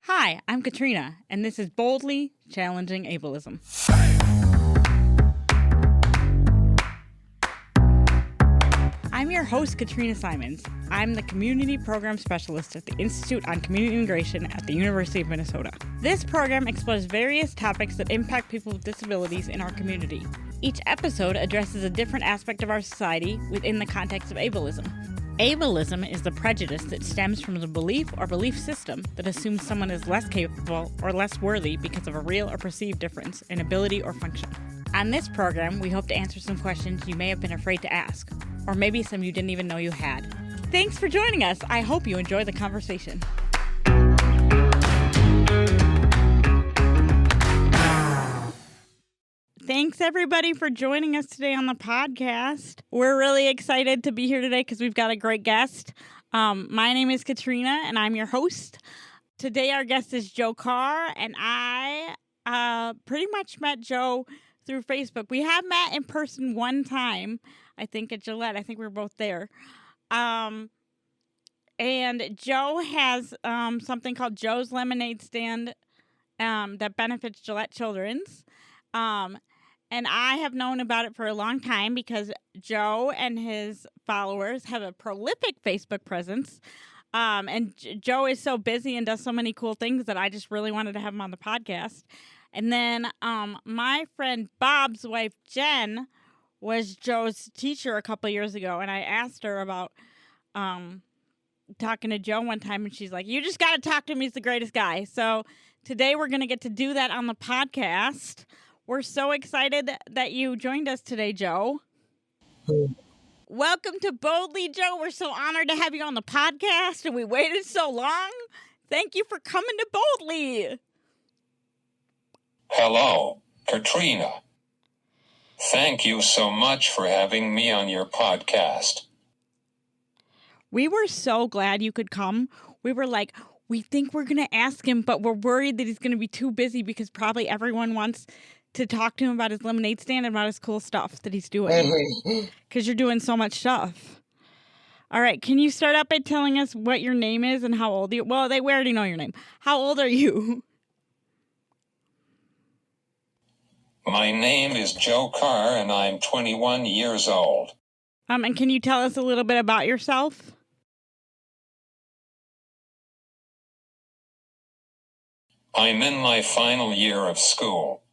Hi, I'm Katrina, and this is Boldly Challenging Ableism. I'm your host, Katrina Simon. I'm the Community Program Specialist at the Institute on Community Integration at the University of Minnesota. This program explores various topics that impact people with disabilities in our community. Each episode addresses a different aspect of our society within the context of ableism. Ableism is the prejudice that stems from the belief or belief system that assumes someone is less capable or less worthy because of a real or perceived difference in ability or function. On this program, we hope to answer some questions you may have been afraid to ask, or maybe some you didn't even know you had. Thanks for joining us. I hope you enjoy the conversation. Thanks, everybody, for joining us today on the podcast. We're really excited to be here today because we've got a great guest. My name is Katrina, and I'm your host. Today, our guest is Joe Carr, and I pretty much met Joe through Facebook. We have met in person one time, I think, at Gillette. I think we were both there. And Joe has something called Joe's Lemonade Stand that benefits Gillette Children's. And I have known about it for a long time because Joe and his followers have a prolific Facebook presence. And Joe is so busy and does so many cool things that I just really wanted to have him on the podcast. And then my friend Bob's wife, Jen, was Joe's teacher a couple of years ago. And I asked her about talking to Joe one time. And she's like, you just got to talk to him. He's the greatest guy. So today we're going to get to do that on the podcast. We're so excited that you joined us today, Joe. Welcome to Boldly, Joe. We're so honored to have you on the podcast, and we waited so long. Thank you for coming to Boldly. Hello, Katrina. Thank you so much for having me on your podcast. We were so glad you could come. We were like, we think we're going to ask him, but we're worried that he's going to be too busy because probably everyone wants to talk to him about his lemonade stand and about his cool stuff that he's doing. Because you're doing so much stuff. All right, can you start out by telling us what your name is and how old you are? Well, we already know your name. How old are you? My name is Joe Carr, and I'm 21 years old. And can you tell us a little bit about yourself? I'm in my final year of school.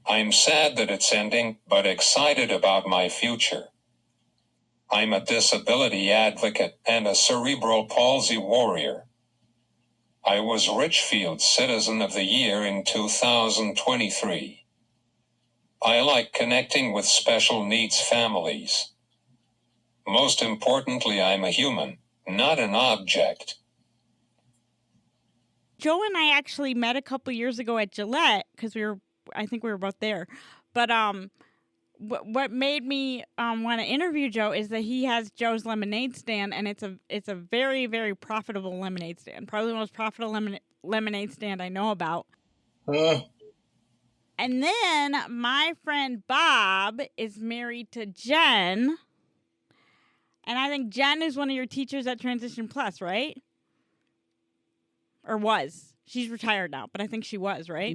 I'm sad that it's ending, but excited about my future. I'm a disability advocate and a cerebral palsy warrior. I was Richfield's Citizen of the Year in 2023. I like connecting with special needs families. Most importantly, I'm a human, not an object. Joe and I actually met a couple years ago at Gillette because I think we were both there. But what made me want to interview Joe is that he has Joe's Lemonade Stand, and it's a very, very profitable lemonade stand. Probably the most profitable lemonade stand I know about. And then my friend Bob is married to Jen. And I think Jen is one of your teachers at Transition Plus, right? Or was. She's retired now, but I think she was, right?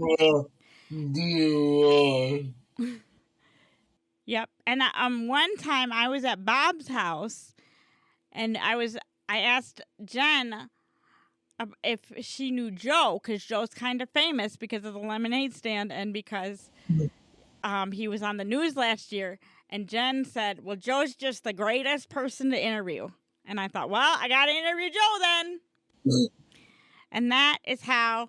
Yep. And one time I was at Bob's house, and I asked Jen if she knew Joe, because Joe's kind of famous because of the lemonade stand and because he was on the news last year. And Jen said, well, Joe's just the greatest person to interview. And I thought, well, I got to interview Joe then. And that is how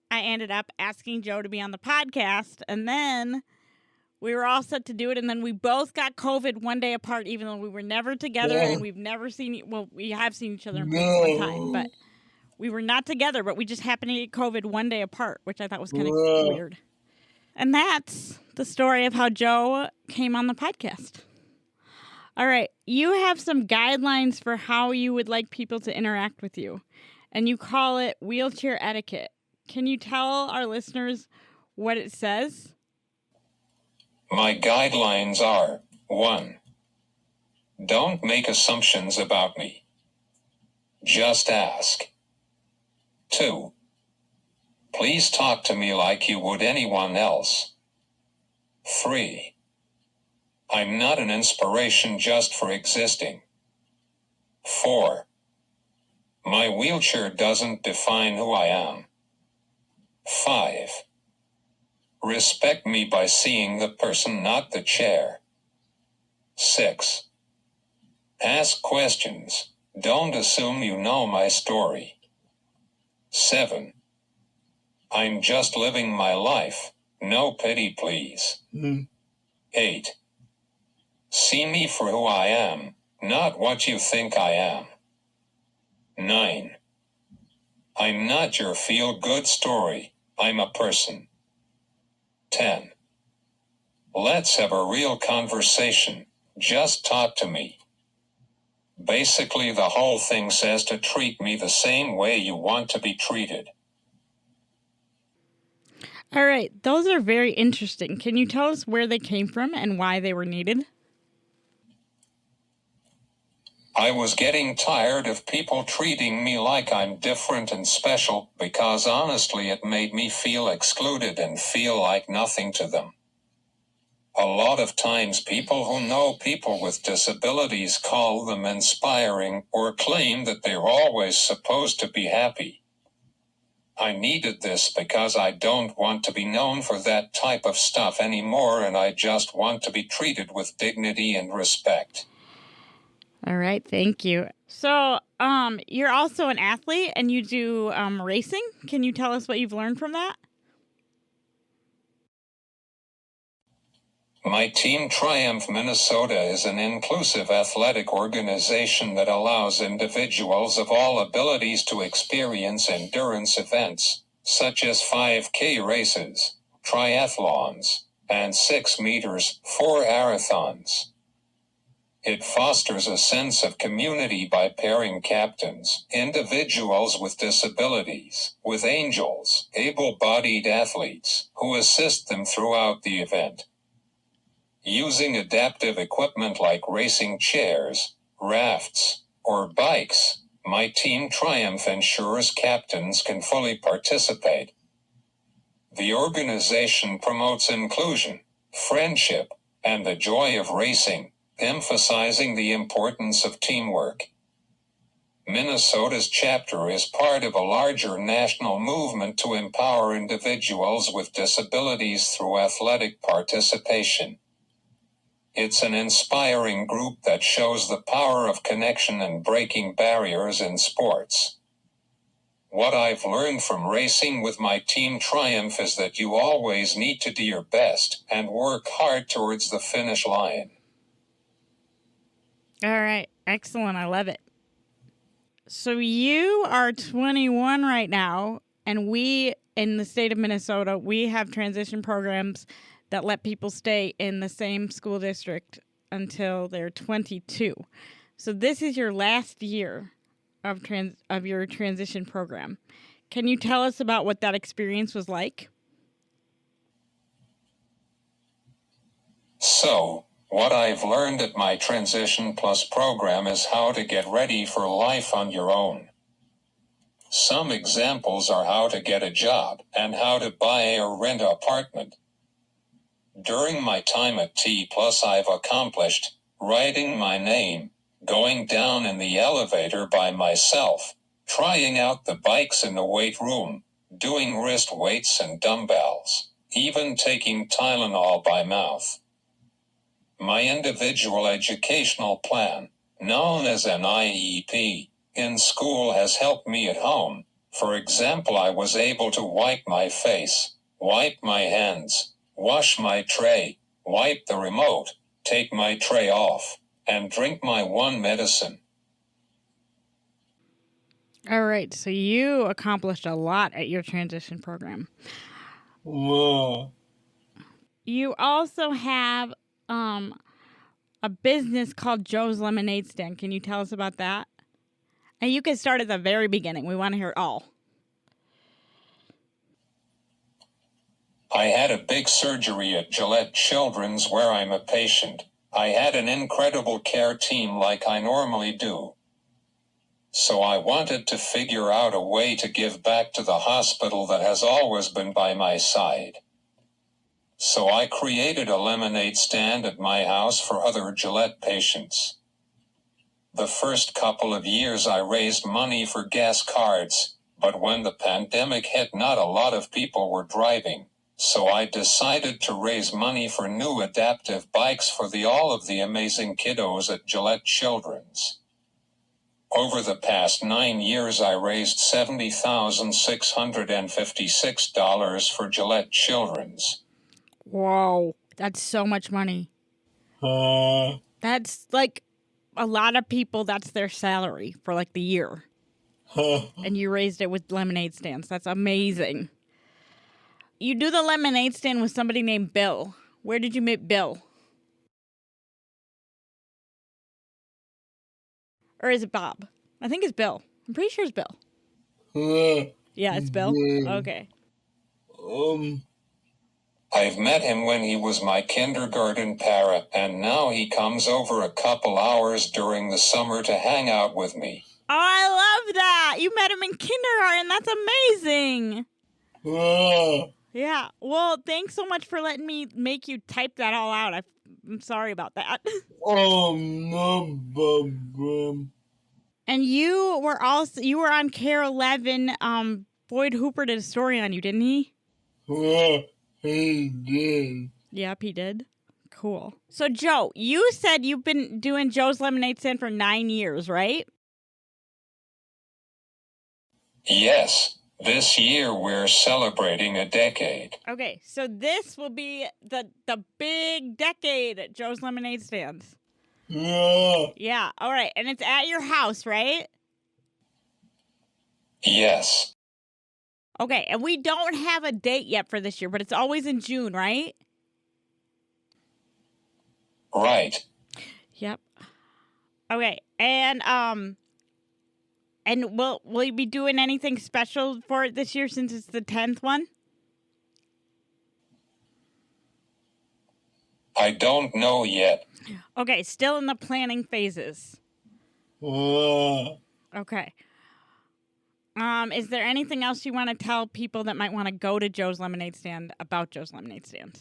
I ended up asking Joe to be on the podcast. And then we were all set to do it. And then we both got COVID one day apart, even though we were never together. And we've never seen, well, we have seen each other in person one time, but we were not together. But we just happened to get COVID one day apart, which I thought was kind of weird. And that's the story of how Joe came on the podcast. All right. You have some guidelines for how you would like people to interact with you. And you call it wheelchair etiquette. Can you tell our listeners what it says? My guidelines are, 1. Don't make assumptions about me. Just ask. 2. Please talk to me like you would anyone else. 3. I'm not an inspiration just for existing. 4. My wheelchair doesn't define who I am. 5. Respect me by seeing the person, not the chair. 6. Ask questions. Don't assume you know my story. 7. I'm just living my life. No pity, please. 8. See me for who I am, not what you think I am. 9. I'm not your feel-good story. I'm a person. 10. Let's have a real conversation. Just talk to me. Basically, the whole thing says to treat me the same way you want to be treated. All right, those are very interesting. Can you tell us where they came from and why they were needed? I was getting tired of people treating me like I'm different and special, because honestly it made me feel excluded and feel like nothing to them. A lot of times people who know people with disabilities call them inspiring or claim that they're always supposed to be happy. I needed this because I don't want to be known for that type of stuff anymore, and I just want to be treated with dignity and respect. All right, thank you. So, you're also an athlete and you do racing. Can you tell us what you've learned from that? My Team Triumph Minnesota is an inclusive athletic organization that allows individuals of all abilities to experience endurance events, such as 5K races, triathlons, and 6 meters, 4 marathons. It fosters a sense of community by pairing captains, individuals with disabilities, with angels, able-bodied athletes, who assist them throughout the event. Using adaptive equipment like racing chairs, rafts, or bikes, my Team Triumph ensures captains can fully participate. The organization promotes inclusion, friendship, and the joy of racing, emphasizing the importance of teamwork. Minnesota's chapter is part of a larger national movement to empower individuals with disabilities through athletic participation. It's an inspiring group that shows the power of connection and breaking barriers in sports. What I've learned from racing with my Team Triumph is that you always need to do your best and work hard towards the finish line. All right, excellent. I love it. So you are 21 right now, and we, in the state of Minnesota, we have transition programs that let people stay in the same school district until they're 22. So this is your last year of your transition program. Can you tell us about what that experience was like? So, what I've learned at my Transition Plus program is how to get ready for life on your own. Some examples are how to get a job and how to buy or rent an apartment. During my time at T Plus, I've accomplished writing my name, going down in the elevator by myself, trying out the bikes in the weight room, doing wrist weights and dumbbells, even taking Tylenol by mouth. My individual educational plan, known as an IEP, in school has helped me at home. For example, I was able to wipe my face, wipe my hands, wash my tray, wipe the remote, take my tray off, and drink my one medicine. All right, so you accomplished a lot at your transition program. Whoa. You also have a business called Joe's Lemonade Stand. Can you tell us about that? And you can start at the very beginning. We want to hear it all. I had a big surgery at Gillette Children's where I'm a patient. I had an incredible care team like I normally do. So I wanted to figure out a way to give back to the hospital that has always been by my side. So I created a lemonade stand at my house for other Gillette patients. The first couple of years I raised money for gas cards, but when the pandemic hit, not a lot of people were driving. So I decided to raise money for new adaptive bikes for all of the amazing kiddos at Gillette Children's. Over the past 9 years I raised $70,656 for Gillette Children's. Whoa, that's so much money. That's like a lot of people, that's their salary for like the year. And you raised it with lemonade stands. That's amazing. You do the lemonade stand with somebody named Bill. Where did you meet Bill? Or is it Bob? I think it's Bill. I'm pretty sure it's Bill. Yeah, it's Bill? Okay. I've met him when he was my kindergarten para, and now he comes over a couple hours during the summer to hang out with me. Oh, I love that. You met him in kindergarten. That's amazing. Yeah. Well, thanks so much for letting me make you type that all out. I'm sorry about that. Oh, no problem. And you were on Care 11. Boyd Hooper did a story on you, didn't he? Yeah, he did. Yep, he did. Cool. So, Joe, you said you've been doing Joe's Lemonade Stand for 9 years, right? Yes, this year we're celebrating a decade. Okay, so this will be the big decade at Joe's Lemonade Stand. Yeah. Yeah, all right. And it's at your house, right? Yes. Okay, and we don't have a date yet for this year, but it's always in June, right? Right. Yep. Okay, and will you be doing anything special for it this year since it's the 10th one? I don't know yet. Okay, still in the planning phases. Okay. Is there anything else you want to tell people that might want to go to Joe's Lemonade Stand about Joe's Lemonade Stand?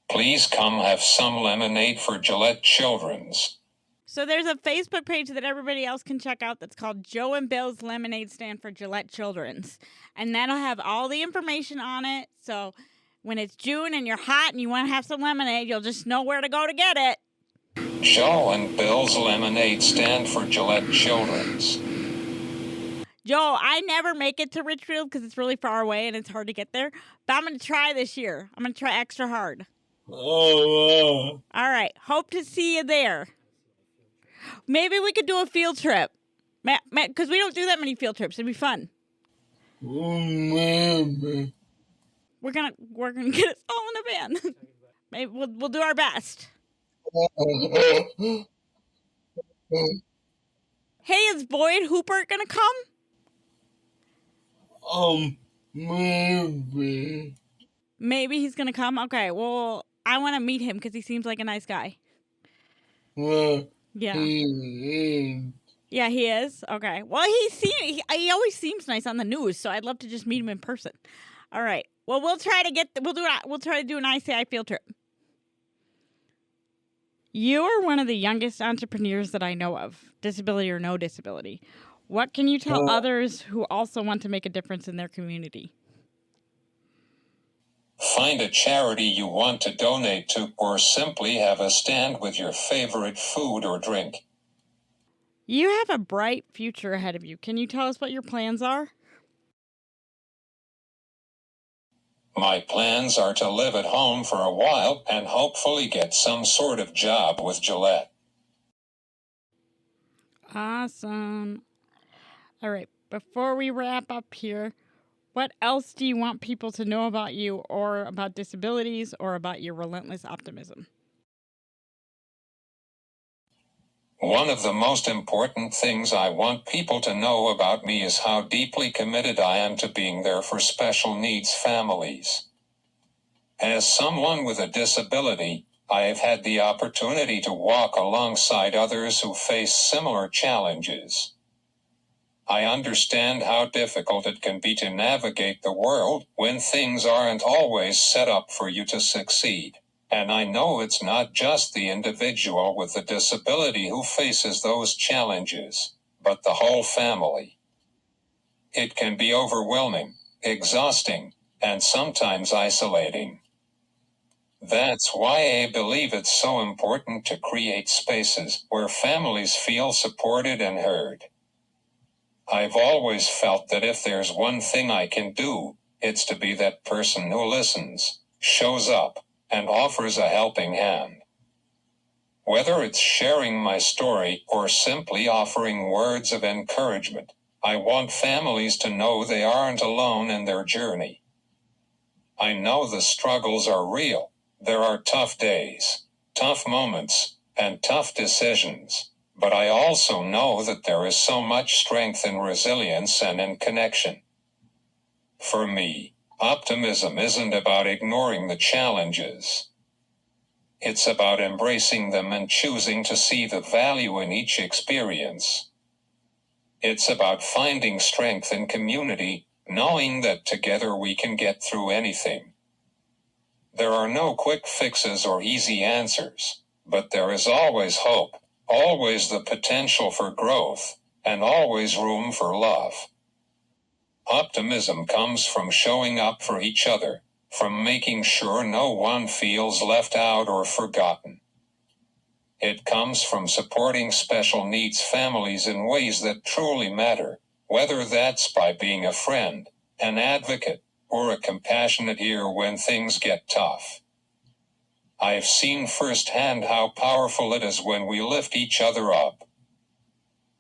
Please come have some lemonade for Gillette Children's. So there's a Facebook page that everybody else can check out that's called Joe and Bill's Lemonade Stand for Gillette Children's. And that'll have all the information on it. So when it's June and you're hot and you want to have some lemonade, you'll just know where to go to get it. Joe and Bill's Lemonade Stand for Gillette Children's. Joe, I never make it to Richfield because it's really far away and it's hard to get there. But I'm going to try this year. I'm going to try extra hard. Oh, All right. Hope to see you there. Maybe we could do a field trip. Because we don't do that many field trips. It'd be fun. maybe. We're gonna get us all in a van. Maybe we'll do our best. Hey, is Boyd Hooper gonna come? Maybe. Maybe he's gonna come. Okay. Well, I want to meet him because he seems like a nice guy. Well, Yeah. he Yeah, he is. Okay. Well, he always seems nice on the news, so I'd love to just meet him in person. All right. Well, we'll try to do an ICI field trip. You are one of the youngest entrepreneurs that I know of, disability or no disability. What can you tell others who also want to make a difference in their community? Find a charity you want to donate to, or simply have a stand with your favorite food or drink. You have a bright future ahead of you. Can you tell us what your plans are? My plans are to live at home for a while and hopefully get some sort of job with Gillette. Awesome. All right. Before we wrap up here, what else do you want people to know about you or about disabilities or about your relentless optimism? One of the most important things I want people to know about me is how deeply committed I am to being there for special needs families. As someone with a disability, I have had the opportunity to walk alongside others who face similar challenges. I understand how difficult it can be to navigate the world when things aren't always set up for you to succeed. And I know it's not just the individual with a disability who faces those challenges, but the whole family. It can be overwhelming, exhausting, and sometimes isolating. That's why I believe it's so important to create spaces where families feel supported and heard. I've always felt that if there's one thing I can do, it's to be that person who listens, shows up, and offers a helping hand. Whether it's sharing my story or simply offering words of encouragement, I want families to know they aren't alone in their journey. I know the struggles are real. There are tough days, tough moments, and tough decisions, but I also know that there is so much strength in resilience and in connection. For me, optimism isn't about ignoring the challenges. It's about embracing them and choosing to see the value in each experience. It's about finding strength in community, knowing that together we can get through anything. There are no quick fixes or easy answers, but there is always hope, always the potential for growth, and always room for love. Optimism comes from showing up for each other, from making sure no one feels left out or forgotten. It comes from supporting special needs families in ways that truly matter, whether that's by being a friend, an advocate, or a compassionate ear when things get tough. I've seen firsthand how powerful it is when we lift each other up.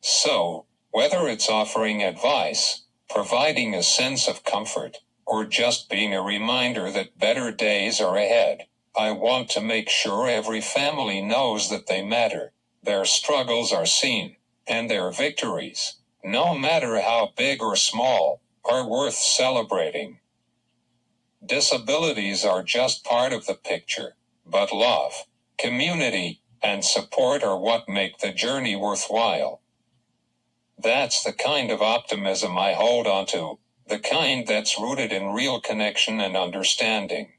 So, whether it's offering advice, providing a sense of comfort, or just being a reminder that better days are ahead, I want to make sure every family knows that they matter, their struggles are seen, and their victories, no matter how big or small, are worth celebrating. Disabilities are just part of the picture, but love, community, and support are what make the journey worthwhile. That's the kind of optimism I hold on to, the kind that's rooted in real connection and understanding.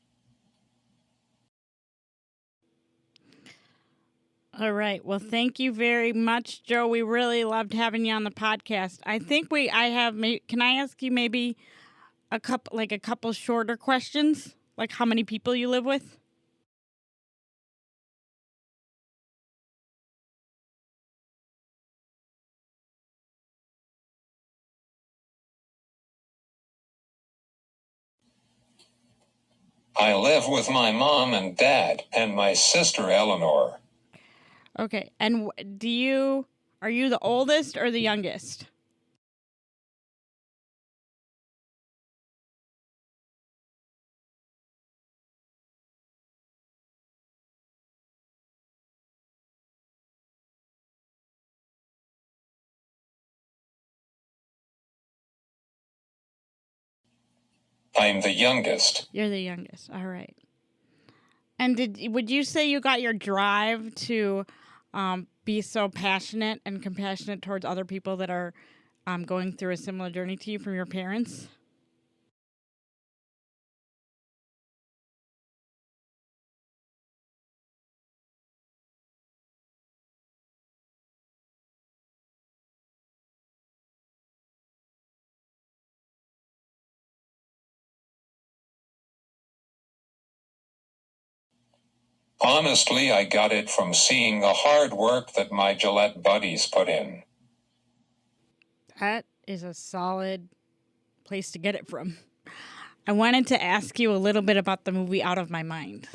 All right. Well, thank you very much, Joe. We really loved having you on the podcast. I think can I ask you maybe a couple shorter questions? Like how many people you live with? I live with my mom and dad and my sister Eleanor. Okay. And are you the oldest or the youngest? I'm the youngest. You're the youngest. All right. And would you say you got your drive to be so passionate and compassionate towards other people that are going through a similar journey to you from your parents? Honestly, I got it from seeing the hard work that my Gillette buddies put in. That is a solid place to get it from. I wanted to ask you a little bit about the movie Out of My Mind.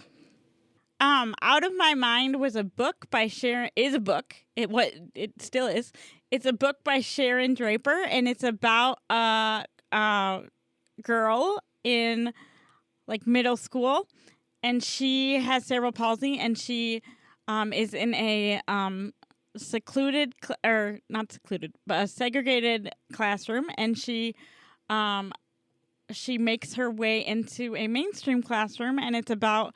Out of My Mind was a book by Sharon. Is a book. It still is. It's a book by Sharon Draper, and it's about a girl in like middle school, and she has cerebral palsy, and she is in a secluded or not secluded, but a segregated classroom, and she makes her way into a mainstream classroom, and it's about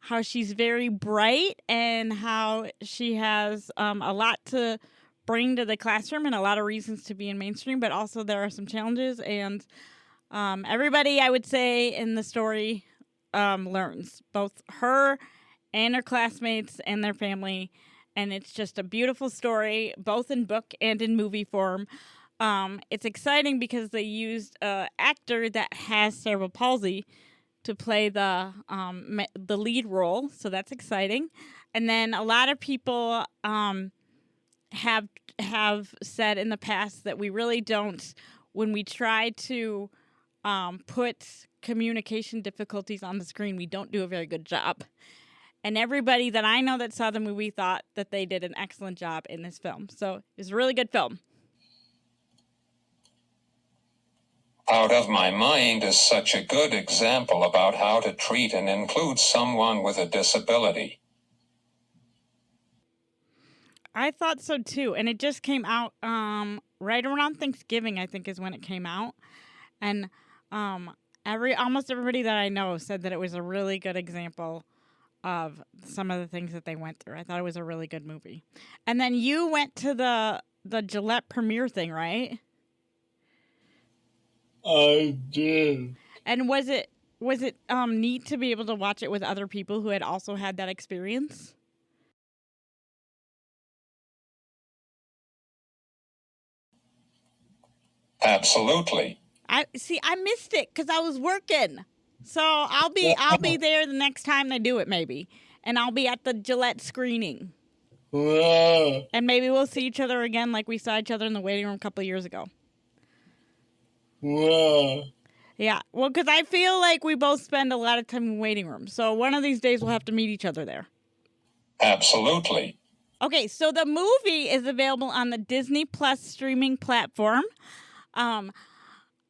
how she's very bright and how she has a lot to bring to the classroom and a lot of reasons to be in mainstream, but also there are some challenges. And everybody, I would say, in the story learns, both her and her classmates and their family. And it's just a beautiful story, both in book and in movie form. It's exciting because they used an actor that has cerebral palsy to play the lead role, so that's exciting. And then a lot of people have said in the past that we really don't, when we try to put communication difficulties on the screen, we don't do a very good job. And everybody that I know that saw the movie thought that they did an excellent job in this film. So it's a really good film. Out of My Mind is such a good example about how to treat and include someone with a disability. I thought so too. And it just came out right around Thanksgiving, I think, is when it came out. And almost everybody that I know said that it was a really good example of some of the things that they went through. I thought it was a really good movie. And then you went to the Gillette premiere thing, right? I did. And was it neat to be able to watch it with other people who had also had that experience? Absolutely. I missed it because I was working. So I'll be there the next time they do it, maybe. And I'll be at the Gillette screening. Wow. And maybe we'll see each other again like we saw each other in the waiting room a couple of years ago. Wow. Yeah, well, because I feel like we both spend a lot of time in waiting rooms. So one of these days we'll have to meet each other there. Absolutely. Okay, so the movie is available on the Disney Plus streaming platform. I'm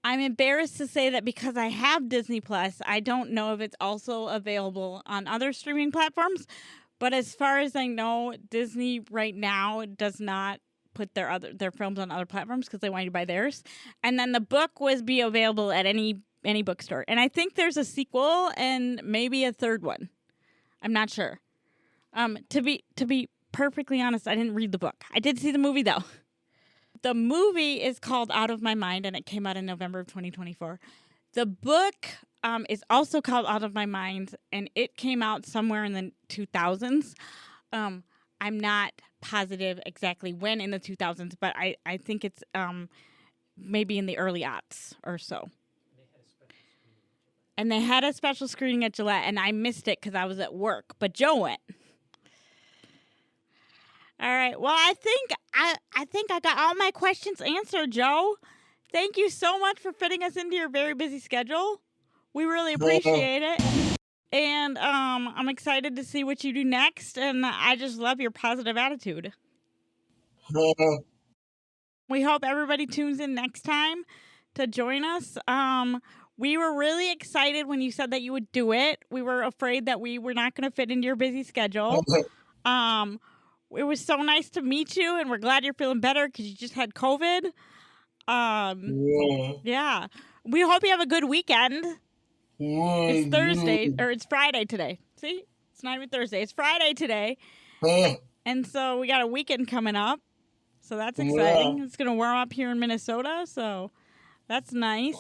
embarrassed to say that because I have Disney Plus, I don't know if it's also available on other streaming platforms. But as far as I know, Disney right now does not put their films on other platforms because they want you to buy theirs. And then the book was be available at any bookstore. And I think there's a sequel and maybe a third one. I'm not sure. To be perfectly honest, I didn't read the book. I did see the movie though. The movie is called Out of My Mind, and it came out in November of 2024. The book is also called Out of My Mind, and it came out somewhere in the 2000s. I'm not positive exactly when in the 2000s, but I think it's maybe in the early aughts or so. And they had a special screening at Gillette, and I missed it because I was at work, but Joe went. All right. Well, I think I got all my questions answered, Joe. Thank you so much for fitting us into your very busy schedule. We really appreciate it. And I'm excited to see what you do next, and I just love your positive attitude. We hope everybody tunes in next time to join us. We were really excited when you said that you would do it. We were afraid that we were not going to fit into your busy schedule. It was so nice to meet you, and we're glad you're feeling better because you just had COVID. Yeah. We hope you have a good weekend. It's Thursday, or it's Friday today. See? It's not even Thursday. It's Friday today. And so we got a weekend coming up. So that's exciting. It's going to warm up here in Minnesota, so that's nice.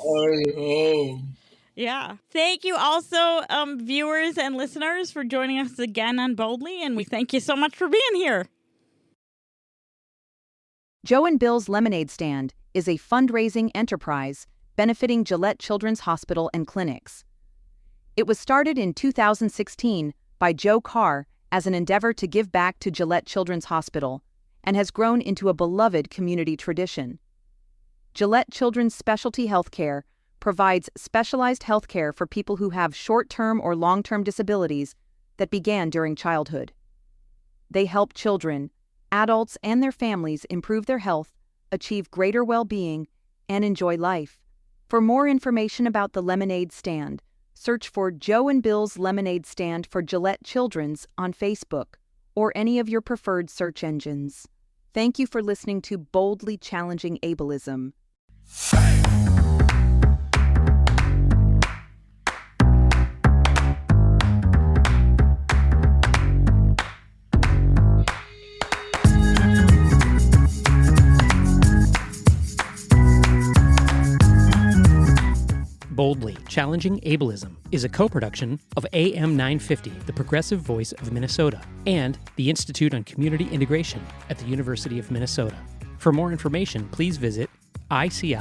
Yeah. Thank you also, viewers and listeners, for joining us again on Boldly, and we thank you so much for being here. Joe and Bill's Lemonade Stand is a fundraising enterprise benefiting Gillette Children's Hospital and Clinics. It was started in 2016 by Joe Carr as an endeavor to give back to Gillette Children's Hospital and has grown into a beloved community tradition. Gillette Children's Specialty Healthcare provides specialized healthcare for people who have short-term or long-term disabilities that began during childhood. They help children, adults, and their families improve their health, achieve greater well-being, and enjoy life. For more information about the Lemonade Stand, search for Joe and Bill's Lemonade Stand for Gillette Children's on Facebook or any of your preferred search engines. Thank you for listening to Boldly Challenging Ableism. Boldly Challenging Ableism is a co-production of AM 950, the progressive voice of Minnesota, and the Institute on Community Integration at the University of Minnesota. For more information, please visit ici.umn.edu.